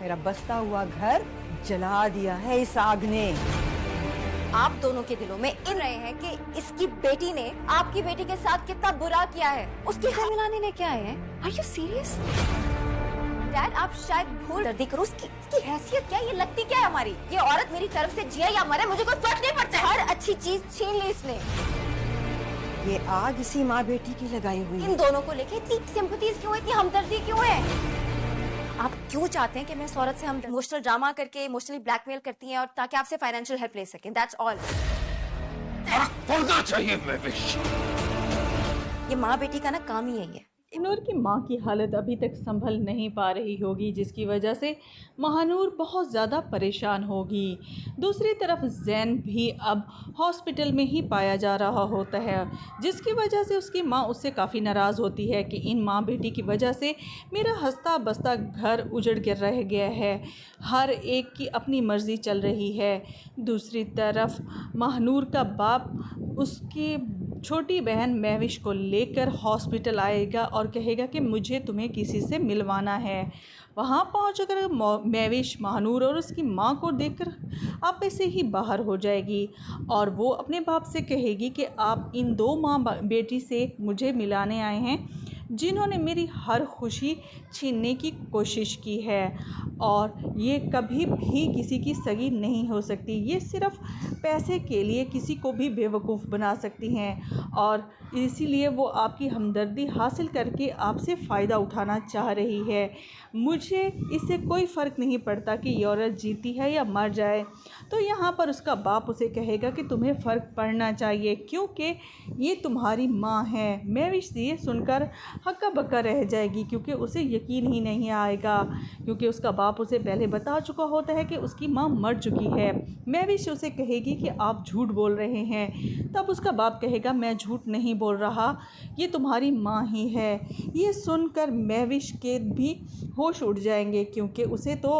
मेरा बसता हुआ घर जला दिया है इस आग ने। आप दोनों के दिलों में इन रहे हैं कि इसकी बेटी ने आपकी बेटी के साथ कितना बुरा किया है। उसकी हर मिलाने लेके आए हैं। Are you serious? डैड, आप शायद भूल दर्दी करो। उसकी हैसियत क्या है? ये लगती क्या है हमारी? ये औरत मेरी तरफ से जिया या मरे मुझे कोई फर्क नहीं पड़ता। हर अच्छी चीज छीन ली इसने। ये आग इसी माँ बेटी की लगाई हुई है। इन दोनों को लेके इतनी सिंपैथीज क्यों है, इतनी हमदर्दी क्यों है? आप क्यों चाहते हैं कि मैं इस औरत से हम इमोशनल ड्रामा करके इमोशनली ब्लैकमेल करती हैं और ताकि आपसे फाइनेंशियल हेल्प ले सकें? That's all. फर्क पड़ना चाहिए महविश। ये माँ बेटी का ना काम ही यही है। महानूर की मां की हालत अभी तक संभल नहीं पा रही होगी, जिसकी वजह से महानूर बहुत ज़्यादा परेशान होगी। दूसरी तरफ जैन भी अब हॉस्पिटल में ही पाया जा रहा होता है, जिसकी वजह से उसकी मां उससे काफ़ी नाराज़ होती है कि इन माँ बेटी की वजह से मेरा हंसता बसता घर उजड़ कर रह गया है, हर एक की अपनी मर्ज़ी चल रही है। दूसरी तरफ महानूर का बाप उसकी छोटी बहन महविश को लेकर हॉस्पिटल आएगा और कहेगा कि मुझे तुम्हें किसी से मिलवाना है। वहाँ पहुँचकर महविश महानूर और उसकी माँ को देखकर आप ऐसे ही बाहर हो जाएगी और वो अपने बाप से कहेगी कि आप इन दो माँ बेटी से मुझे मिलाने आए हैं जिन्होंने मेरी हर खुशी छीनने की कोशिश की है और ये कभी भी किसी की सगी नहीं हो सकती। ये सिर्फ़ पैसे के लिए किसी को भी बेवकूफ़ बना सकती हैं और इसीलिए वो आपकी हमदर्दी हासिल करके आपसे फ़ायदा उठाना चाह रही है। मुझे इससे कोई फ़र्क नहीं पड़ता कि ये औरत जीती है या मर जाए। तो यहाँ पर उसका बाप उसे कहेगा कि तुम्हें फ़र्क पड़ना चाहिए क्योंकि ये तुम्हारी माँ है। महविश ये सुनकर हक्का बक्का रह जाएगी क्योंकि उसे यकीन ही नहीं आएगा, क्योंकि उसका बाप उसे पहले बता चुका होता है कि उसकी माँ मर चुकी है। महविश उसे कहेगी कि आप झूठ बोल रहे हैं। तब उसका बाप कहेगा मैं झूठ नहीं बोल रहा, ये तुम्हारी माँ ही है। ये सुनकर महविश के भी होश उड़ जाएंगे क्योंकि उसे तो